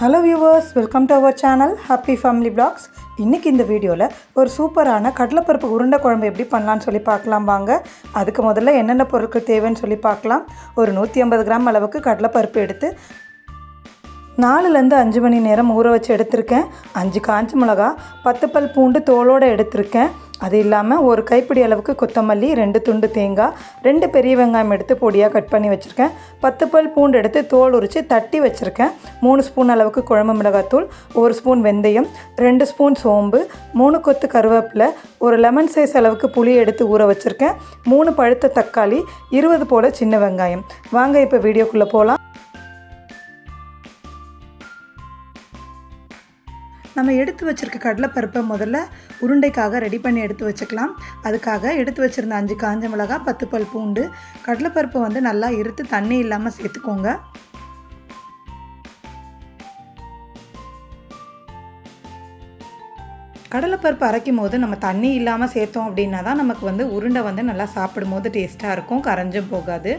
Hello viewers, welcome to our channel happy family blogs. இன்றைக்கி இந்த வீடியோவில் ஒரு சூப்பரான கடலைப்பருப்பு உருண்டை குழம்பு எப்படி பண்ணலான்னு சொல்லி பார்க்கலாம் வாங்க. அதுக்கு முதல்ல என்னென்ன பொருட்கள் தேவைன்னு சொல்லி பார்க்கலாம். ஒரு 150 கிராம் அளவுக்கு கடலைப்பருப்பு எடுத்து 4லேருந்து 5 மணி நேரம் ஊற வச்சு எடுத்திருக்கேன். 5 காஞ்ச மிளகா, 10 பல் பூண்டு தோலோடு எடுத்திருக்கேன். அது இல்லாமல் ஒரு கைப்பிடி அளவுக்கு கொத்தமல்லி, 2 துண்டு தேங்காய், 2 பெரிய வெங்காயம் எடுத்து பொடியாக கட் பண்ணி வச்சுருக்கேன். 10 பல் பூண்டு எடுத்து தோல் உரித்து தட்டி வச்சுருக்கேன். 3 ஸ்பூன் அளவுக்கு குழம்பு மிளகாத்தூள், 1 ஸ்பூன் வெந்தயம், 2 ஸ்பூன் சோம்பு, 3 கொத்து கருவேப்பிலை, ஒரு லெமன் சைஸ் அளவுக்கு புளி எடுத்து ஊற வச்சுருக்கேன். 3 பழுத்த தக்காளி, 20 போல் சின்ன வெங்காயம். வாங்க இப்போ வீடியோக்குள்ளே போகலாம். நம்ம எடுத்து வச்சுருக்க கடலைப்பருப்பை முதல்ல உருண்டைக்காக ரெடி பண்ணி எடுத்து வச்சுக்கலாம். அதுக்காக எடுத்து வச்சுருந்த 5 காஞ்ச மிளகா, 10 பல் பூண்டு, கடலைப்பருப்பை நல்லா இருத்து தண்ணி இல்லாமல் சேர்த்துக்கோங்க. கடலைப்பருப்பு அரைக்கும் போது நம்ம தண்ணி இல்லாமல் சேர்த்தோம் அப்படின்னா தான் நமக்கு உருண்டை நல்லா சாப்பிடும் போது டேஸ்ட்டாக இருக்கும், கரைஞ்சும் போகாது.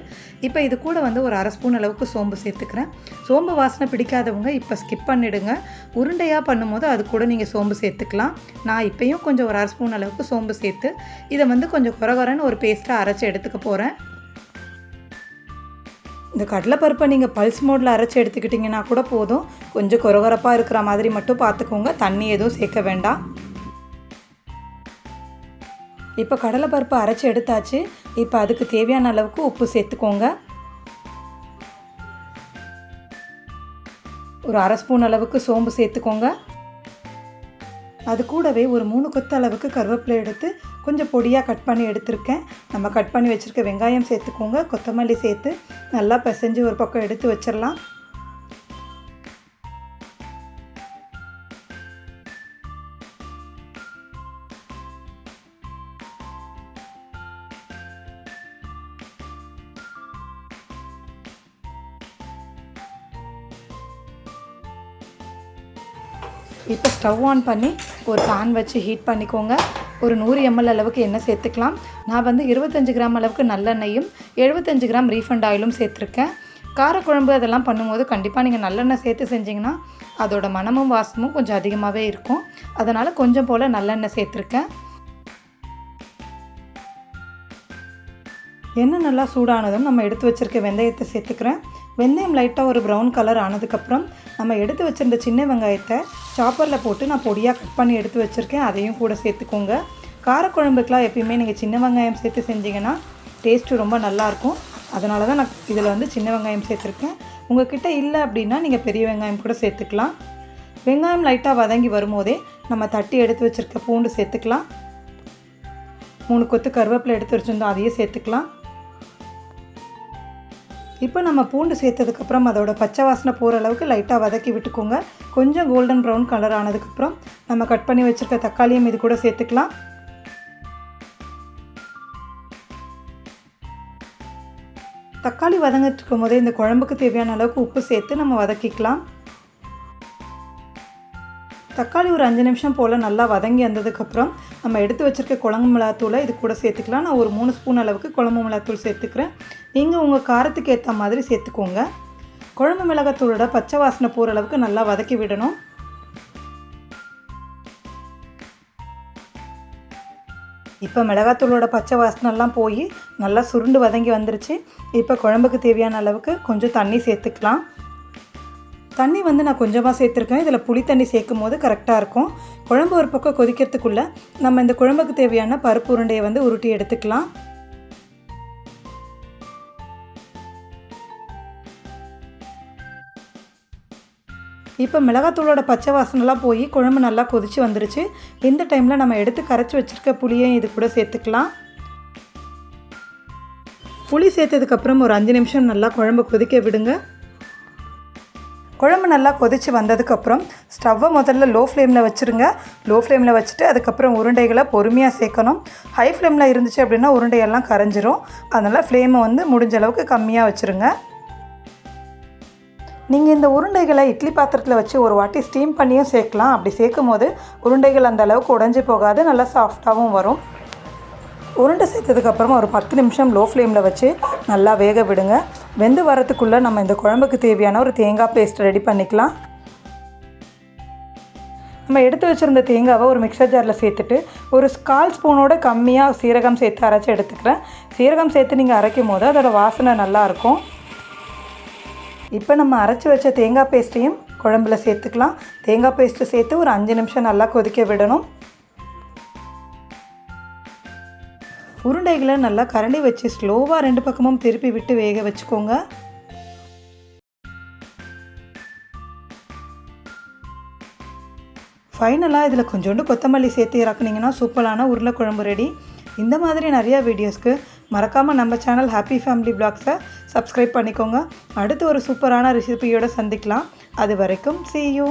இப்போ இது கூட ஒரு 1/2 ஸ்பூன் அளவுக்கு சோம்பு சேர்த்துக்கிறேன். சோம்பு வாசனை பிடிக்காதவங்க இப்போ ஸ்கிப் பண்ணிவிடுங்க. உருண்டையாக பண்ணும்போது அது கூட நீங்கள் சோம்பு சேர்த்துக்கலாம். நான் இப்போயும் கொஞ்சம் ஒரு 1/2 ஸ்பூன் அளவுக்கு சோம்பு சேர்த்து இதை கொஞ்சம் குறகுறன்னு ஒரு பேஸ்ட்டாக அரைச்சி எடுத்துக்க போகிறேன். இந்த கடலைப்பருப்பை நீங்கள் பல்ஸ் மோடில் அரைச்சி எடுத்துக்கிட்டிங்கன்னா கூட போதும். கொஞ்சம் குறகுறப்பாக இருக்கிற மாதிரி மட்டும் பார்த்துக்கோங்க, தண்ணி எதுவும் சேர்க்க வேண்டாம். இப்போ கடலைப்பருப்பை அரைச்சி எடுத்தாச்சு. இப்போ அதுக்கு தேவையான அளவுக்கு உப்பு சேர்த்துக்கோங்க. ஒரு 1/2 ஸ்பூன் அளவுக்கு சோம்பு சேர்த்துக்கோங்க. அது கூடவே ஒரு 3 கொத்து அளவுக்கு கருவேப்பிலை எடுத்து கொஞ்சம் பொடியாக கட் பண்ணி எடுத்திருக்கேன். நம்ம கட் பண்ணி வச்சுருக்க வெங்காயம் சேர்த்துக்கோங்க. கொத்தமல்லி சேர்த்து நல்லா பிசைஞ்சு ஒரு பக்கம் எடுத்து வச்சிடலாம். இப்போ ஸ்டவ் ஆன் பண்ணி ஒரு பேன் வச்சு ஹீட் பண்ணிக்கோங்க. ஒரு 100 ml அளவுக்கு எண்ணெய் சேர்த்துக்கலாம். நான் 25 கிராம் அளவுக்கு நல்லெண்ணெயும் 75 கிராம் ரீஃபண்ட் ஆயிலும் சேர்த்துருக்கேன். காரக்குழம்பு அதெல்லாம் பண்ணும்போது கண்டிப்பாக நீங்கள் நல்லெண்ணெய் சேர்த்து செஞ்சிங்கன்னா அதோட மணமும் வாசமும் கொஞ்சம் அதிகமாகவே இருக்கும். அதனால் கொஞ்சம் போல் நல்லெண்ணெய் சேர்த்துருக்கேன். எண்ணெய் நல்லா சூடானதும் நம்ம எடுத்து வச்சுருக்க வெந்தயத்தை சேர்த்துக்கிறேன். வெந்தயம் லைட்டாக ஒரு ப்ரௌன் கலர் ஆனதுக்கப்புறம் நம்ம எடுத்து வச்சுருந்த சின்ன வெங்காயத்தை சாப்பரில் போட்டு நான் பொடியாக கட் பண்ணி எடுத்து வச்சுருக்கேன். அதையும் கூட சேர்த்துக்கோங்க. காரக்குழம்புக்கெலாம் எப்பயுமே நீங்கள் சின்ன வெங்காயம் சேர்த்து செஞ்சிங்கன்னா டேஸ்ட்டு ரொம்ப நல்லாயிருக்கும். அதனால தான் நான் இதில் சின்ன வெங்காயம் சேர்த்துருக்கேன். உங்கள் கிட்டே இல்லை அப்படின்னா நீங்கள் பெரிய வெங்காயம் கூட சேர்த்துக்கலாம். வெங்காயம் லைட்டாக வதங்கி வரும்போதே நம்ம தட்டி எடுத்து வச்சுருக்க பூண்டு சேர்த்துக்கலாம். 3 கொத்து கருவேப்பிலை எடுத்து வச்சுருந்தோம், அதையே சேர்த்துக்கலாம். இப்போ நம்ம பூண்டு சேர்த்ததுக்கப்புறம் அதோட பச்சை வாசனை போகிற அளவுக்கு லைட்டாக வதக்கி விட்டுக்கோங்க. கொஞ்சம் கோல்டன் ப்ரௌன் கலர் ஆனதுக்கப்புறம் நம்ம கட் பண்ணி வச்சுருக்க தக்காளியும் இது கூட சேர்த்துக்கலாம். தக்காளி வதங்கிட்டு இருக்கும் போதே இந்த குழம்புக்கு தேவையான அளவுக்கு உப்பு சேர்த்து நம்ம வதக்கிக்கலாம். தக்காளி ஒரு 5 நிமிஷம் போல் நல்லா வதங்கி வந்ததுக்கப்புறம் நம்ம எடுத்து வச்சுருக்க குழம்பு மிளகாத்தூளை இது கூட சேர்த்துக்கலாம். நான் ஒரு 3 ஸ்பூன் அளவுக்கு குழம்பு மிளகாத்தூள் சேர்த்துக்கிறேன். நீங்கள் உங்கள் காரத்துக்கு ஏற்ற மாதிரி சேர்த்துக்கோங்க. குழம்பு மிளகாத்தூளோட பச்சை வாசனை போகிற அளவுக்கு நல்லா வதக்கி விடணும். இப்போ மிளகாத்தூளோட பச்சை வாசனைலாம் போய் நல்லா சுருண்டு வதங்கி வந்துருச்சு. இப்போ குழம்புக்கு தேவையான அளவுக்கு கொஞ்சம் தண்ணி சேர்த்துக்கலாம். தண்ணி நான் கொஞ்சமாக சேர்த்துருக்கேன். இதில் புளி தண்ணி சேர்க்கும் போது கரெக்டாக இருக்கும். குழம்பு ஒரு பக்கம் கொதிக்கிறதுக்குள்ளே நம்ம இந்த குழம்புக்கு தேவையான பருப்பு உருண்டையை உருட்டி எடுத்துக்கலாம். இப்போ மிளகாத்தூளோட பச்சை வாசனைலாம் போய் குழம்பு நல்லா கொதித்து வந்துருச்சு. இந்த டைமில் நம்ம எடுத்து கரைச்சி வச்சுருக்க புளியையும் இது கூட சேர்த்துக்கலாம். புளி சேர்த்ததுக்கப்புறம் ஒரு 5 நிமிஷம் நல்லா குழம்பு கொதிக்க விடுங்க. குழம்பு நல்லா கொதித்து வந்ததுக்கப்புறம் ஸ்டவ்வை முதல்ல லோ ஃப்ளேமில் வச்சுருங்க. லோ ஃப்ளேமில் வச்சுட்டு அதுக்கப்புறம் உருண்டைகளை பொறுமையாக சேர்க்கணும். ஹை ஃப்ளேமில் இருந்துச்சு அப்படின்னா உருண்டையெல்லாம் கரைஞ்சிரும். அதனால் ஃப்ளேமை முடிஞ்ச அளவுக்கு கம்மியாக வச்சுருங்க. நீங்கள் இந்த உருண்டைகளை இட்லி பாத்திரத்தில் வச்சு ஒரு வாட்டி ஸ்டீம் பண்ணியும் சேர்க்கலாம். அப்படி சேர்க்கும் போது உருண்டைகள் அந்த அளவுக்கு உடைஞ்சி போகாது, நல்லா சாஃப்டாகவும் வரும். உருண்டை சேர்த்ததுக்கப்புறமா ஒரு 10 நிமிஷம் லோ ஃப்ளேமில் வச்சு நல்லா வேக விடுங்க. வெந்து வரத்துக்குள்ளே நம்ம இந்த குழம்புக்கு தேவையான ஒரு தேங்காய் பேஸ்ட் ரெடி பண்ணிக்கலாம். நம்ம எடுத்து வச்சுருந்த தேங்காவை ஒரு மிக்சர் ஜாரில் சேர்த்துட்டு ஒரு 1/4 ஸ்பூனோட கம்மியாக சீரகம் சேர்த்து அரைச்சி எடுத்துக்கிறேன். சீரகம் சேர்த்து நீங்கள் அரைக்கும் போது அதோட வாசனை நல்லாயிருக்கும். இப்போ நம்ம அரைச்சி வச்ச தேங்காய் பேஸ்ட்டையும் குழம்புல சேர்த்துக்கலாம். தேங்காய் பேஸ்ட்டு சேர்த்து ஒரு 5 நிமிஷம் நல்லா கொதிக்க விடணும். உருண்டைகளை நல்லா கரண்டி வச்சு ஸ்லோவாக 2 பக்கமும் திருப்பி விட்டு வேக வச்சுக்கோங்க. ஃபைனலாக இதில் கொஞ்சோண்டு கொத்தமல்லி சேர்த்து இறக்குனீங்கன்னா சூப்பரான உருளைக்குழம்பு ரெடி. இந்த மாதிரி நிறையா வீடியோஸ்க்கு மறக்காமல் நம்ம சேனல் ஹாப்பி ஃபேமிலி விளாக்ஸை சப்ஸ்கிரைப் பண்ணிக்கோங்க. அடுத்து ஒரு சூப்பரான ரெசிபியோடு சந்திக்கலாம். அது வரைக்கும் see you.